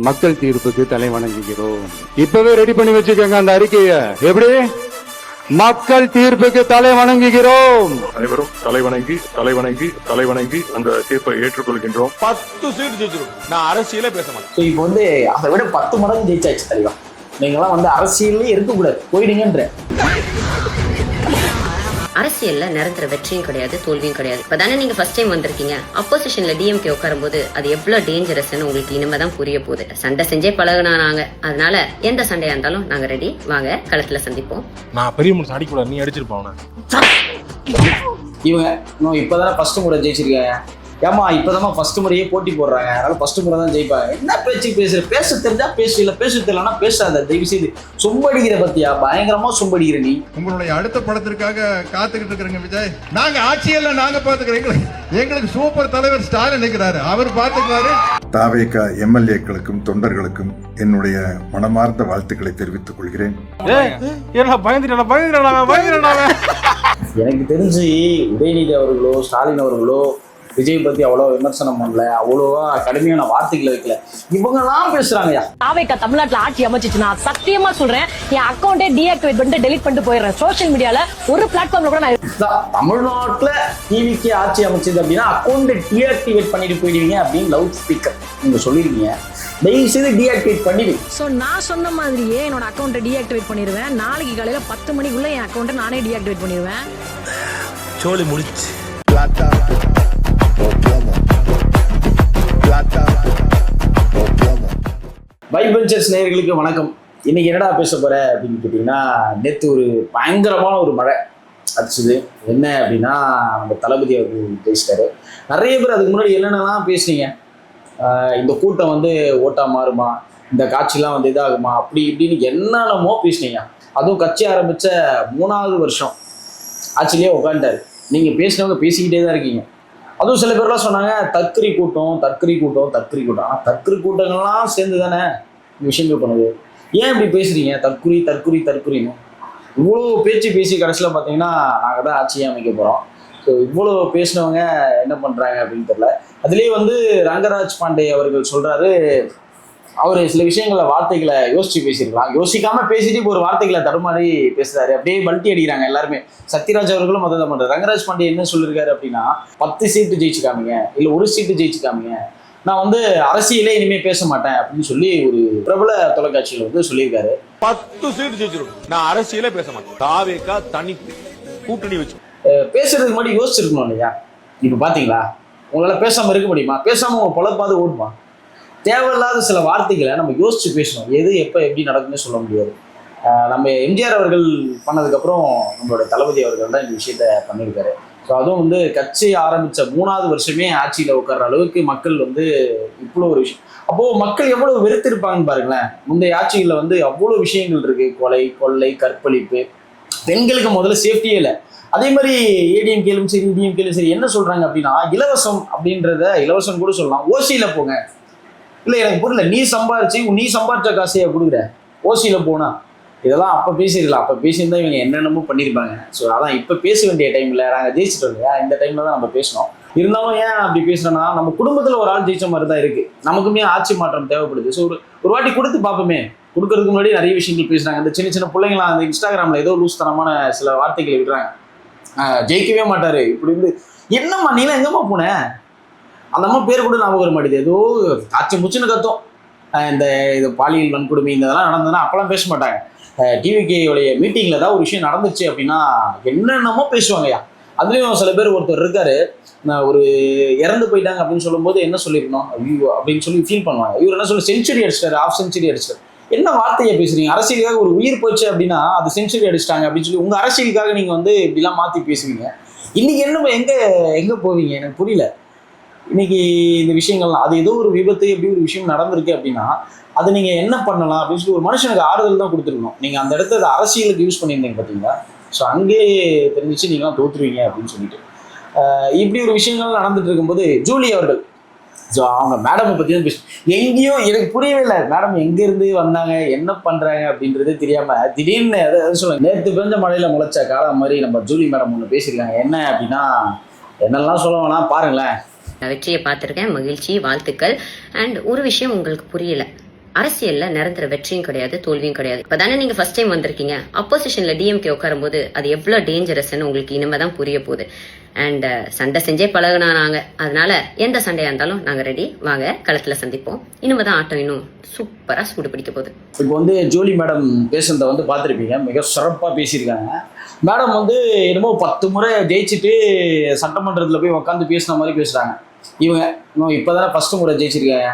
மக்கள் தீர்ப்புக்கு தலை வணங்குகிறோம். இப்பவே ரெடி பண்ணி வச்சுக்கோங்க அந்த அறிக்கையை. எப்படி? மக்கள் தீர்ப்புக்கு தலை வணங்குகிறோம். அனைவரும் தலைவணங்கி அந்த தீர்ப்பை ஏற்றுக்கொள்கின்றோம். 10 சீட் ஜெயிச்சிரும். நான் அரசியலே பேச மாட்டேன். ஸோ இப்போ வந்து அதை விட 10 மடங்கு ஜெயிச்சாச்சு தலைவா. நீங்களாம் வந்து அரசியலே இருக்கக்கூடாது, போயிடுங்கன்ற. அரசியல்ல நிரந்தர வெற்றியும் கிடையாது, தோல்வியும் கிடையாது. இப்பதானே நீங்க ஃபர்ஸ்ட் டைம் வந்திருக்கீங்க. அப்போசிஷன்ல டிஎம்கே உட்காரும் போது அது எவ்வளவு டேஞ்சரஸ்ன்னு உங்களுக்கு இனிமேதான் புரிய போகுது. சண்டை செஞ்சே பழகுனா நாங்க, அதனால எந்த சண்டையா இருந்தாலும் நாங்க ரெடி. வாங்க களத்துல சந்திப்போம். நான் பெரிய மனுஷன் அடிக்கூடாது, நீ அடிச்சிருப்பான். இவங்க இன்னும் இப்போதானே ஃபர்ஸ்ட் முறை ஜெயிச்சிருக்காங்க. ஏமா இப்போதான் ஃபர்ஸ்ட் முறையே போட்டி போடுறாங்க, அதனால ஃபர்ஸ்ட் முறை தான் ஜெயிப்பாங்க. என்ன பேச்சு பேசுற? பேச தெரிஞ்சா பேசு, இல்லை பேச தெரியலன்னா பேசாத. தயவு செய்து சொம்படிக்கிற பத்தியா, பயங்கரமா சொம்படிக்கிற நீ. உங்களுடைய அடுத்த படத்திற்காக காத்துக்கிட்டு இருக்கிறேங்க விஜய். நாங்க ஆட்சியெல்லாம் நாங்க பாத்துக்கிறோம். எங்களுக்கு சூப்பர் தலைவர் ஸ்டாலின் நிற்கிறாரு, அவர் பாத்துக்குவாரு. தாவேகா எம்எல்ஏக்களுக்கும் தொண்டர்களுக்கும் என்னுடைய மனமார்ந்த வாழ்த்துக்களை தெரிவித்துக் கொள்கிறேன். எனக்கு தெரிஞ்சு உதயநிதி அவர்களோ ஸ்டாலின் அவர்களோ விஜய் பத்தி அவ்வளோ விமர்சனம் பண்ணல, அவ்வளோவா கடுமையான வார்த்தைகளை வைக்கல. இவங்கெல்லாம் பேசுறாங்கயா. தாவேகா தமிழ்நாட்டுல ஆட்சி அமைச்சிச்சுன்னா சத்தியமா சொல்றேன், என் அக்கௌண்டே டீஆக்டிவேட் பண்ணிட்டு டெலிட் பண்ணிட்டு போயிடுறேன். சோஷியல் மீடியால ஒரு பிளாட்ஃபார்ம்ல கூட நான் தமிழ்நாட்டுல டிவிக்கு ஆட்சி அமைச்சது அப்படின்னா அக்கௌண்ட் டீஆக்டிவேட் பண்ணிட்டு போயிடுவீங்க அப்படின்னு லவுட் ஸ்பீக்கர் நீங்க சொல்லிருக்கீங்க. தயவு செய்து டீஆக்டிவேட் பண்ணிடு. சோ நான் சொன்ன மாதிரியே என்னோட அக்கௌண்ட்டை டீஆக்டிவேட் பண்ணிடுவேன். நாளைக்கு காலையில 10 மணிக்குள்ள என் அக்கௌண்ட்டை நானே டீஆக்டிவேட் பண்ணிடுவேன். சோலி முடிச்சு. வைபெஞ்சர்ஸ் நேயர்களுக்கு வணக்கம். இன்னைக்கு என்னடா பேச போற அப்படின்னு கேட்டீங்கன்னா, நேற்று ஒரு பயங்கரமான ஒரு மழை அடிச்சுது. என்ன அப்படின்னா, நம்ம தளபதி அவர்கள் பேசிட்டாரு. நிறைய பேர் அதுக்கு முன்னாடி என்னென்னலாம் பேசுனீங்க, இந்த கூட்டம் வந்து ஓட்டா மாறுமா, இந்த காட்சிலாம் வந்து இதாகுமா, அப்படி இப்படின்னு என்னென்னமோ பேசுனீங்க. அதுவும் கட்சி ஆரம்பிச்ச 3வது வருஷம் ஆட்சிலேயே உட்காந்துட்டாரு. நீங்க பேசினவங்க பேசிக்கிட்டே தான் இருக்கீங்க. அதுவும் சில பேர்லாம் சொன்னாங்க தற்கொலை கூட்டம். ஆனால் தற்கொலை கூட்டங்கள்லாம் சேர்ந்து தானே விஷயங்கள் பண்ணுது. ஏன் இப்படி பேசுறீங்க? தற்கொலைன்னு இவ்வளோ பேச்சு பேசி கடைசியில் பார்த்தீங்கன்னா நாங்கள் தான் ஆட்சியை அமைக்க போகிறோம். ஸோ இவ்வளோ பேசினவங்க என்ன பண்ணுறாங்க அப்படின்னு தெரியல. அதுலேயே வந்து ரங்கராஜ் பாண்டே அவர்கள் சொல்கிறாரு, அவர் சில விஷயங்களை வார்த்தைகளை யோசிச்சு பேசியிருக்கலாம், யோசிக்காம பேசிட்டு இப்போ ஒரு வார்த்தைகளை தடுமாறி பேசுறாரு. அப்படியே பல்ட்டி அடிக்கிறாங்க எல்லாருமே. சத்யராஜ் அவர்களும் அதை தான் பண்றாரு. ரங்கராஜ் பாண்டே என்ன சொல்லியிருக்காரு அப்படின்னா, 10 சீட்டு ஜெயிச்சு காமிங்க, இல்லை 1 சீட்டு ஜெயிச்சு காமிங்க, நான் வந்து அரசியலே இனிமே பேச மாட்டேன் அப்படின்னு சொல்லி ஒரு பிரபல தொலைக்காட்சியில் வந்து சொல்லியிருக்காரு. 10 சீட் ஜெயிச்சிரும். நான் அரசியலே பேச மாட்டேன். தாவேகா தனித்து கூட்டணி வச்சு பேசுறதுக்கு முன்னாடி யோசிச்சிருக்கணும் இல்லையா? இப்போ பாத்தீங்களா, உங்களால பேசாம இருக்க முடியுமா? பேசாம உங்க பொழப்பாது ஓடுமா? தேவையில்லாத சில வார்த்தைகளை நம்ம யோசிச்சு பேசணும். எது எப்போ எப்படி நடக்குன்னு சொல்ல முடியாது. நம்ம எம்ஜிஆர் அவர்கள் பண்ணதுக்கப்புறம் நம்மளோட தளபதி அவர்கள் தான் இந்த விஷயத்த பண்ணியிருக்காரு. ஸோ அதுவும் வந்து கட்சி ஆரம்பித்த 3வது வருஷமே ஆட்சியில் உட்கார்ற அளவுக்கு மக்கள் வந்து இவ்வளோ ஒரு விஷயம். அப்போது மக்கள் எவ்வளோ வெறுத்திருப்பாங்கன்னு பாருங்களேன். முந்தைய ஆட்சிகளில் வந்து அவ்வளோ விஷயங்கள் இருக்குது. கொலை, கொள்ளை, கற்பழிப்பு, பெண்களுக்கு முதல்ல சேஃப்டியே இல்லை. அதே மாதிரி ஏடிஎம்கேலும் சரி டிஎம்கேலும் சரி என்ன சொல்கிறாங்க அப்படின்னா, இலவசம் அப்படின்றத இலவசம் கூட சொல்லலாம், ஓசியில் போங்க. இல்லை எனக்கு புரியல, நீ சம்பாரிச்ச காசையை கொடுக்குற, ஓசியில் போனா. இதெல்லாம் அப்போ பேசியிருக்கலாம். அப்போ பேசியிருந்தா இவங்க என்னென்னமோ பண்ணியிருப்பாங்க. ஸோ அதான் இப்போ பேச வேண்டிய டைமில் நாங்கள் ஜெயிச்சிட்டோம் இல்லையா, இந்த டைமில் தான் நம்ம பேசணும். இருந்தாலும் ஏன் அப்படி பேசுகிறோன்னா, நம்ம குடும்பத்தில் ஒரு ஆள் ஜெயிச்ச மாதிரி தான் இருக்குது. நமக்குமே ஆட்சி மாற்றம் தேவைப்படுது. ஸோ ஒரு வாட்டி கொடுத்து பார்ப்போமே. கொடுக்கறதுக்கு முன்னாடி நிறைய விஷயங்கள் பேசுகிறாங்க. இந்த சின்ன பிள்ளைங்களாம் அந்த இன்ஸ்டாகிராமில் ஏதோ லூஸ்தனமான சில வார்த்தைகளை விடுறாங்க. ஜெயிக்கவே மாட்டார் இப்படி இருந்து. என்னம்மா நீலாம் எங்கம்மா போனேன்? அந்த அம்மா பேர் கூட ஞாபகம் வர மாட்டேது. ஏதோ காய்ச்சி முச்சுன்னு கத்தும். இது பாலியல் வன்கொடுமை இந்த இதெல்லாம் நடந்ததுன்னா அப்பெல்லாம் பேச மாட்டாங்க. டிவிகேயோடைய மீட்டிங்கில் ஏதாவது ஒரு விஷயம் நடந்துச்சு அப்படின்னா என்னென்னமோ பேசுவாங்கய்யா. அதுலேயும் சில பேர் ஒருத்தர் இருக்காரு, ஒரு இறந்து போயிட்டாங்க அப்படின்னு சொல்லும்போது என்ன சொல்லியிருக்கணும், ஐயோ அப்படின்னு சொல்லி ஃபீல் பண்ணுவாங்க. இவர் என்ன சொல்லி செஞ்சுரி அடிச்சிட்டாரு, 1/2 செஞ்சுரி அடிச்சிட்டாரு. என்ன வார்த்தையை பேசுறீங்க? அரசியலுக்காக ஒரு உயிர் போச்சு அப்படின்னா அது செஞ்சுரி அடிச்சிட்டாங்க அப்படின்னு சொல்லி உங்கள் அரசியலுக்காக நீங்கள் வந்து இப்படிலாம் மாற்றி பேசுவீங்க. இன்னைக்கு என்ன எங்கே போவீங்க? எனக்கு புரியல. இன்னைக்கு இந்த விஷயங்கள்லாம் அது ஏதோ ஒரு விபத்து எப்படி ஒரு விஷயம் நடந்திருக்கு அப்படின்னா அது நீங்கள் என்ன பண்ணலாம் அப்படின்னு சொல்லி ஒரு மனுஷனுக்கு ஆறுதல் தான் கொடுத்துருக்கணும். நீங்கள் அந்த இடத்துல அரசியலுக்கு யூஸ் பண்ணியிருந்தீங்க பார்த்தீங்களா? ஸோ அங்கேயே தெரிஞ்சிச்சு நீங்களாம் தோற்றுவீங்க அப்படின்னு சொல்லிட்டு இப்படி ஒரு விஷயங்கள் நடந்துட்டு இருக்கும்போது ஜூலி அவர்கள், ஸோ அவங்க மேடமை பற்றி தான் எங்கேயும் எனக்கு புரியவே இல்லை. மேடம் எங்கேருந்து வந்தாங்க, என்ன பண்ணுறாங்க அப்படின்றது தெரியாமல் திடீர்னு எதாவது சொல்லுவாங்க. நேற்று பெஞ்ச மழையில் முளைச்ச காலம் மாதிரி நம்ம ஜூலி மேடம் ஒன்று பேசியிருக்காங்க. என்ன அப்படின்னா, என்னெல்லாம் சொல்ல வேணாம் பாருங்களேன். வெற்றியை பார்த்துருக்கேன், மகிழ்ச்சி, வாழ்த்துக்கள். அண்ட் ஒரு விஷயம் உங்களுக்கு புரியல, அரசியல்ல நிரந்தர வெற்றியும் கிடையாது, தோல்வியும் கிடையாது. இப்பதானே நீங்க ஃபர்ஸ்ட் டைம் வந்திருக்கீங்க. அப்போசிஷன்ல டிஎம்கே உட்காரும் போது அது எவ்வளவு டேஞ்சரஸ்ன்னு உங்களுக்கு இனிமேதான் புரிய போகுது. அண்ட் சண்டை செஞ்சே பழகுனா நாங்க, அதனால எந்த சண்டையா இருந்தாலும் நாங்க ரெடி. வாங்க களத்துல சந்திப்போம். இனிமேதான் ஆட்டம் இன்னும் சூப்பரா சூடு பிடிக்க போகுது. இப்போ வந்து ஜோலி மேடம் பேசுறத வந்து பார்த்துருப்பீங்க, மிக சிறப்பாக பேசியிருக்காங்க. மேடம் வந்து என்னமோ 10 முறை ஜெயிச்சுட்டு சட்டமன்றத்தில் போய் உட்காந்து பேசுன மாதிரி பேசுகிறாங்க. இவங்க இன்னும் இப்போ தானே ஃபஸ்ட்டு முறை ஜெயிச்சிருக்காங்க.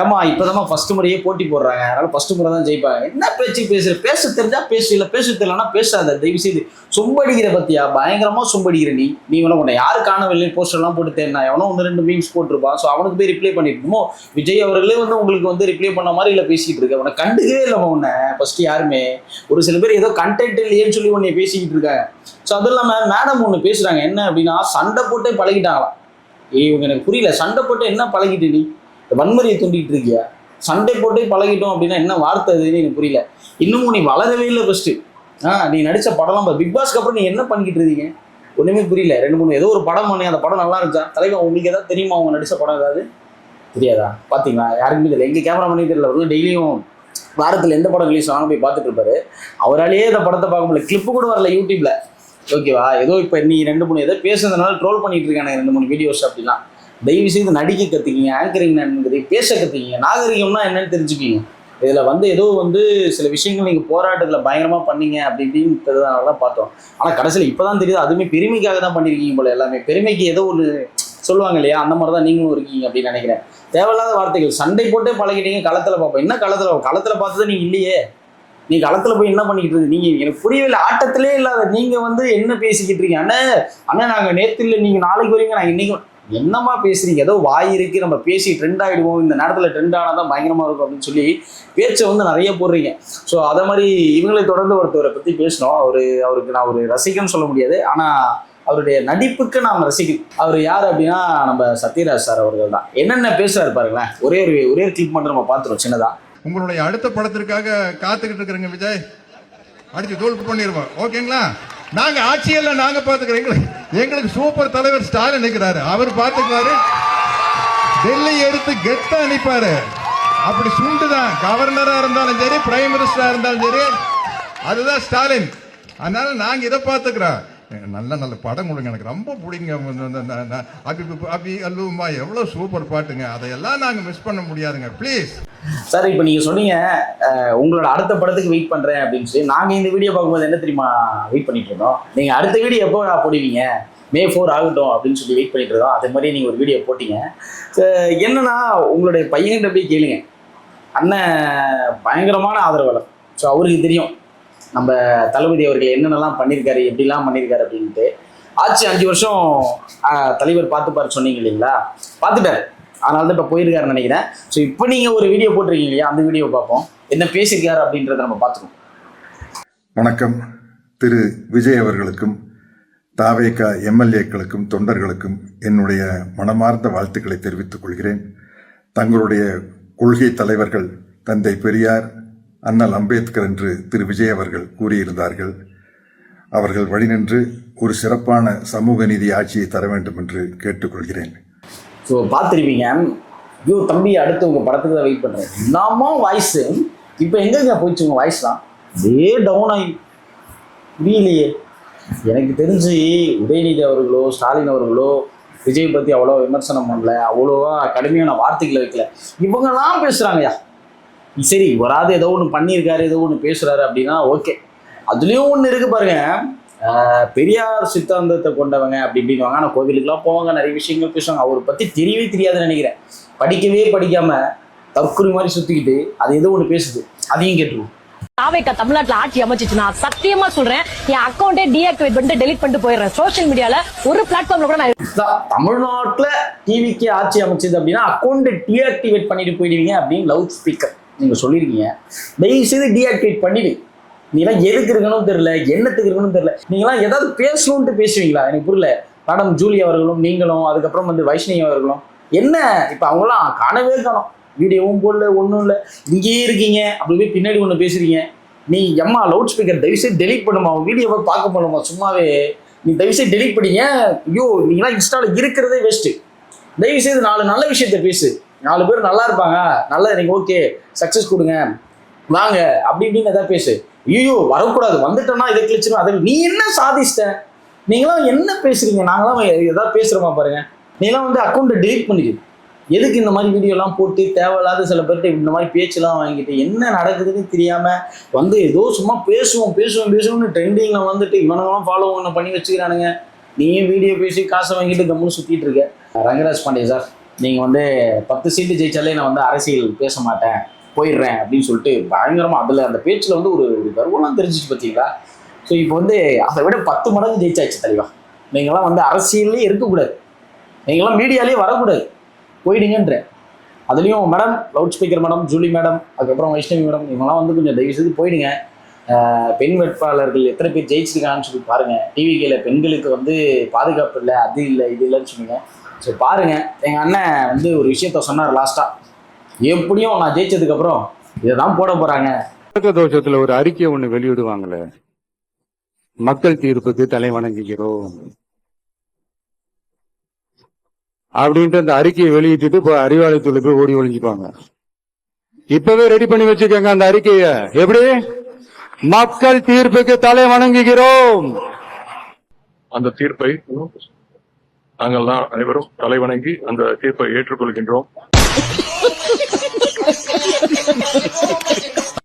ஏமா இப்போ தான் ஃபஸ்ட்டு முறையே போட்டி போடுறாங்க, அதனால் ஃபஸ்ட்டு முறை தான் ஜெயிப்பாங்க. என்ன பேச்சு பேசுகிற? பேச தெரிஞ்சா பேசு, இல்லை பேச தெரியலன்னா பேசாத. தயவு செய்து சொம்படிக்கிற பற்றியா பயங்கரமாக சொம்படிக்கிற நீ வேணா உன்னை யாரு காணவில்லை போஸ்டர்லாம் போட்டு தேடினா எவனோ 1-2 மீம்ஸ் போட்டிருப்பான். ஸோ அவனுக்கு போய் ரிப்ளை பண்ணிருக்கோமோ. விஜய் அவர்களே வந்து உங்களுக்கு வந்து ரிப்ளை பண்ண மாதிரி இல்லை பேசிக்கிட்டு இருக்க. உன்னை கண்டுக்கவே இல்லை உன்னை ஃபஸ்ட்டு யாருமே. ஒரு சில பேர் ஏதோ கண்டென்ட் இல்லையேன்னு சொல்லி உன்னை பேசிக்கிட்டு இருக்காங்க. ஸோ அதுவும் இல்லாமல் மேடம் ஒன்று பேசுகிறாங்க, என்ன அப்படின்னா சண்டை போட்டே பழகிட்டாங்களாம். இவங்க எனக்கு புரியல, சண்டை போட்டு என்ன பழகிட்டு நீ வன்முறையை தூண்டிட்டு இருக்கியா? சண்டை போட்டே பழகிட்டோம் அப்படின்னா என்ன வார்த்தை அதுன்னு எனக்கு புரியல. இன்னமும் நீ வளரவே இல்லை ஃபர்ஸ்ட். நீ நடிச்ச படம்லாம் பிக் பாஸ்க்கு அப்புறம் நீ என்ன பண்ணிக்கிட்டு இருக்கீங்க ஒன்றுமே புரியல. 2-3 ஏதோ ஒரு படம் பண்ணி அந்த படம் நல்லா இருந்துச்சா? தலைவா உங்களுக்கு ஏதாவது தெரியுமா அவங்க நடிச்ச படம் ஏதாவது? தெரியாதா? பார்த்தீங்களா? யாருக்குமே தெரியல. எங்கள் கேமரா பண்ணி தெரியல. அவர்கள் டெய்லியும் வாரத்தில் எந்த படம் ரிலீஸ் ஆனாலும் போய் பார்த்துட்டு இருப்பாரு. அவராலேயே இந்த படத்தை பார்க்க முடியல. கிளிப்பு கூட வரல யூடியூப்ல. ஓகேவா? ஏதோ இப்போ நீ 2-3 ஏதோ பேசுறதுனால ட்ரோல் பண்ணிட்டு இருக்காங்க 2-3 வீடியோஸ் அப்படிலாம். தயவு செய்து நடிக்க கற்றுக்கிங்க, ஆங்கரிங் என்னங்கிறது பேச கற்றுக்கிங்க, நாகரிகம்னா என்னன்னு தெரிஞ்சுக்கிங்க. இதில் வந்து ஏதோ வந்து சில விஷயங்கள் நீங்கள் போராட்டத்தில் பயங்கரமாக பண்ணீங்க அப்படி இப்படின்றதுனால பார்த்தோம். ஆனால் கடைசியில் இப்போ தான் தெரியுது அதுவுமே பெருமைக்காக தான் பண்ணியிருக்கீங்க போல. எல்லாமே பெருமைக்கு ஏதோ ஒன்று சொல்லுவாங்க இல்லையா, அந்த மாதிரி தான் நீங்களும் இருக்கீங்க அப்படின்னு நினைக்கிறேன். தேவையில்லாத வார்த்தைகள். சண்டை போட்டே பழகிட்டீங்க. களத்தில் பார்ப்போம். என்ன களத்தில் பார்த்தது நீங்கள் இல்லையே. நீ களத்தில் போய் என்ன பண்ணிக்கிட்டு இருக்கு நீங்கள்? எனக்கு புரியவில்லை. ஆட்டத்திலே இல்லாத நீங்கள் வந்து என்ன பேசிக்கிட்டு இருக்கீங்க? அண்ணா நாங்கள் நேற்று இல்லை, நீங்கள் நாளைக்கு வரீங்க, நாங்கள் இன்னைக்கு என்னமா பேசுறீங்க? ஏதோ வாய் இருக்கு, நம்ம பேசி ட்ரெண்ட் ஆகிடுவோம், இந்த நேரத்தில் ட்ரெண்ட் ஆனால் தான் பயங்கரமாக இருக்கும் அப்படின்னு சொல்லி பேச்சை வந்து நிறைய போடுறீங்க. ஸோ அதை மாதிரி இவங்களை தொடர்ந்து ஒருத்தவரை பற்றி பேசணும். அவருக்கு நான் ஒரு ரசிகன்னு சொல்ல முடியாது, ஆனால் அவருடைய நடிப்புக்கு நாம் ரசிக்கணும். அவர் யார் அப்படின்னா நம்ம சத்யராஜ் சார் அவர்கள் தான். என்னென்ன பேசுறாரு பாருங்களேன். ஒரே கிளிப் மட்டும் நம்ம பார்த்துருவோம் சின்னதா. உங்களுடைய அடுத்த படத்திற்காக காத்துக்கிட்டு இருக்கிறேங்க விஜய். அடிச்சு தோல் பண்ணிடுவோம், ஓகேங்களா? நாங்க ஆட்சியல்ல நாங்க பாத்துக்கிறோம். எங்களுக்கு சூப்பர் தலைவர் ஸ்டாலின் நிற்கிறாரு, அவர் பாத்துக்குவாரு. டெல்லி எடுத்து கெட்ட அனுப்பாரு. அப்படி சுண்டுதான் கவர்னரா இருந்தாலும் சரி, பிரைம் மினிஸ்டரா இருந்தாலும் சரி, அதுதான் ஸ்டாலின். அதனால நாங்க இதை பாத்துக்கிறோம். நல்ல படம் கொடுங்க, எனக்கு ரொம்ப பிடிங்க. அபி அல்லுமா எவ்வளவு சூப்பர் பாட்டுங்க, அதையெல்லாம் நாங்க மிஸ் பண்ண முடியாதுங்க, ப்ளீஸ். சார் இப்போ நீங்கள் சொன்னீங்க உங்களோட அடுத்த படத்துக்கு வெயிட் பண்ணுறேன் அப்படின்னு சொல்லி. நாங்கள் இந்த வீடியோ பார்க்கும்போது என்ன தெரியுமா வெயிட் பண்ணிட்டு இருந்தோம்? நீங்கள் அடுத்த வீடியோ எப்போ போடுவீங்க? May 4 ஆகட்டும் அப்படின்னு சொல்லி வெயிட் பண்ணிட்டு இருந்தோம். அதே மாதிரி நீங்கள் ஒரு வீடியோ போட்டீங்க. என்னன்னா உங்களுடைய பையன்கிட்ட போய் கேளுங்க. அண்ணன் பயங்கரமான ஆதரவாளர். ஸோ அவருக்கு தெரியும் நம்ம தளபதி அவர்கள் என்னென்னலாம் பண்ணியிருக்காரு, எப்படிலாம் பண்ணியிருக்காரு அப்படின்ட்டு. ஆச்சு 5 வருஷம் தலைவர் பார்த்துப்பாரு சொன்னீங்க இல்லைங்களா? பார்த்துட்டாரு. அதனால தான் இப்போ போயிருக்காருன்னு நினைக்கிறேன். ஸோ இப்போ நீங்கள் ஒரு வீடியோ போட்டிருக்கீங்க இல்லையா, அந்த வீடியோ பார்ப்போம். என்ன பேசியிருக்காரு அப்படின்றத நம்ம பார்த்துருவோம். வணக்கம். திரு விஜய் அவர்களுக்கும் தாவேகா எம்எல்ஏக்களுக்கும் தொண்டர்களுக்கும் என்னுடைய மனமார்ந்த வாழ்த்துக்களை தெரிவித்துக் கொள்கிறேன். தங்களுடைய கொள்கை தலைவர்கள் தந்தை பெரியார், அண்ணல் அம்பேத்கர் என்று திரு விஜய் அவர்கள் கூறியிருந்தார்கள். அவர்கள் வழிநின்று ஒரு சிறப்பான சமூக நீதி ஆட்சியை தர வேண்டும் என்று கேட்டுக்கொள்கிறேன். ஸோ பார்த்துருப்பீங்க. ஐயோ தம்பி அடுத்து உங்கள் படத்துக்கு தான் வெயிட் பண்ணுறேன். என்னமோ வாய்ஸு இப்போ எங்கேங்க போயிடுச்சு உங்கள் வாய்ஸ்லாம்? அப்படியே டவுன் ஆகி புரியலையே. எனக்கு தெரிஞ்சு உதயநிதி அவர்களோ ஸ்டாலின் அவர்களோ விஜய் பற்றி அவ்வளோ விமர்சனம் பண்ணல, அவ்வளோவா கடுமையான வார்த்தைகளை வைக்கல. இவங்கெல்லாம் பேசுகிறாங்கய்யா. சரி, வராது ஏதோ ஒன்று பண்ணியிருக்காரு, ஏதோ ஒன்று பேசுகிறாரு அப்படின்னா ஓகே. அதுலேயும் ஒன்று இருக்குது பாருங்க, பெரியார் சித்தாந்தத்தை கொண்டவங்க அப்படி இப்படின்வாங்க. ஆனால் கோவிலுக்குலாம் போவாங்க, நிறைய விஷயங்கள் பேசுவாங்க. அவரை பற்றி தெரியவே தெரியாதுன்னு நினைக்கிறேன். படிக்கவே படிக்காமல் தற்கொலை மாதிரி சுற்றிக்கிட்டு அது ஏதோ ஒன்று பேசுது, அதையும் கேட்டுருவோம். தாவேகா தமிழ்நாட்டுல ஆட்சி அமைச்சிச்சுனா சத்தியமா சொல்றேன், என் அக்கௌண்டே டீஆக்டிவேட் பண்ணிட்டு டெலிட் பண்ணிட்டு போயிடுறேன். சோஷியல் மீடியால ஒரு பிளாட்ஃபார்ம்ல கூட நான் தமிழ்நாட்டுல டிவிக்கு ஆட்சி அமைச்சது அப்படின்னா அக்கௌண்ட் டீஆக்டிவேட் பண்ணிட்டு போயிடுவீங்க அப்படின்னு லவுட் ஸ்பீக்கர் நீங்க சொல்லிருக்கீங்க. தயவு செய்து டீஆக்டிவேட் பண்ணிடு. நீங்களாம் எதுக்கு இருக்கணும் தெரியல, என்னத்துக்கு இருக்கணும் தெரியல. நீங்களாம் ஏதாவது பேசணும்ட்டு பேசுவீங்களா? எனக்கு புரியல. மேடம் ஜூலி அவர்களும் நீங்களும் அதுக்கப்புறம் வந்து வைஷ்ணவி அவர்களும் என்ன இப்போ அவங்களாம் காணவே காணும். வீடியோவும் போடல, ஒன்றும் இல்லை, இங்கேயே இருக்கீங்க. அப்படி போய் பின்னாடி ஒன்று பேசுறீங்க. நீ எம்மா லவுட் ஸ்பீக்கர் தயவுசெய்து டெலிட் பண்ணுமா, வீடியோவை பார்க்க பண்ணுமா, சும்மாவே நீ தயவுசெய்து டெலிட் பண்ணிங்க. ஐயோ நீங்களாம் இன்ஸ்டாவில் இருக்கிறதே வேஸ்ட்டு. தயவுசெய்து 4 நல்ல விஷயத்த பேசு. 4 பேர் நல்லா இருப்பாங்க, நல்லா நீங்க ஓகே சக்சஸ் கொடுங்க வாங்க அப்படி இப்படின்னு எதாவது பேசு. ஐயோ வரக்கூடாது, வந்துட்டோம்னா இதை கிழிச்சிடும் அதை. நீ என்ன சாதிச்சிட்ட? நீங்களாம் என்ன பேசுறீங்க? நாங்களாம் ஏதாவது பேசுறோமா பாருங்க. நீங்களாம் வந்து அக்கௌண்ட்டை டெலீட் பண்ணிடுது. எதுக்கு இந்த மாதிரி வீடியோலாம் போட்டு தேவையில்லாத சில பேர்கிட்ட இந்த மாதிரி பேச்செல்லாம் வாங்கிட்டு என்ன நடக்குதுன்னு தெரியாம வந்து ஏதோ சும்மா பேசுவோம்னு ட்ரெண்டிங்ல வந்துட்டு இவனெல்லாம் ஃபாலோ பண்ணி வச்சுக்கிறானுங்க. நீயும் வீடியோ பேசி காசை வாங்கிட்டு கம்முன்னு சுத்திட்டு இருக்க. ரங்கராஜ் பாண்டே சார், நீங்க வந்து 10 சீட்டு ஜெயிச்சாலே நான் வந்து அரசியல் பேச மாட்டேன் போயிடுறேன் அப்படின்னு சொல்லிட்டு பயங்கரமா அதுல அந்த பேச்சுல வந்து ஒரு கர்வம்லாம் தெரிஞ்சிச்சு பார்த்தீங்களா? ஸோ இப்போ வந்து அதை விட 10 மடங்கு ஜெயிச்சாச்சு தலைவா. நீங்களாம் வந்து அரசியல்லே இருக்கக்கூடாது, நீங்களாம் மீடியாலே வரக்கூடாது, போயிடுங்கன்ற. அதுலேயும் madam, loud speaker madam, Julie madam, அதுக்கப்புறம் வைஷ்ணவி மேடம், இவங்கெல்லாம் வந்து கொஞ்சம் தயவு செய்து போயிடுங்க. பெண் வேட்பாளர்கள் எத்தனை பேர் ஜெயிச்சிருக்காங்கன்னு சொல்லி பாருங்க. டிவிக்கில் பெண்களுக்கு வந்து பாதுகாப்பு இல்லை, அது இல்லை, இது இல்லைன்னு சொன்னீங்க. ஸோ பாருங்க, எங்கள் அண்ணன் வந்து ஒரு விஷயத்த சொன்னார் லாஸ்டா, எப்படியும் நான் ஜெயிச்சதுக்கப்புறம் இதை தான் போட போறாங்க. தோஷத்துல ஒரு அறிக்கையை ஒண்ணு வெளியிடுவாங்களே, மக்கள் தீர்ப்புக்கு தலை வணங்குகிறோம் அப்படின்ட்டு அந்த அறிக்கையை வெளியிட்டு இப்போ அறிவாலயத்துல போய் ஓடி ஒளிஞ்சுப்பாங்க. இப்பவே ரெடி பண்ணி வச்சுக்கோங்க அந்த அறிக்கைய. எப்படி? மக்கள் தீர்ப்புக்கு தலை வணங்குகிறோம். அந்த தீர்ப்பை நாங்கள் தான் அனைவரும் தலைவணங்கி அந்த தீர்ப்பை ஏற்றுக்கொள்கின்றோம்.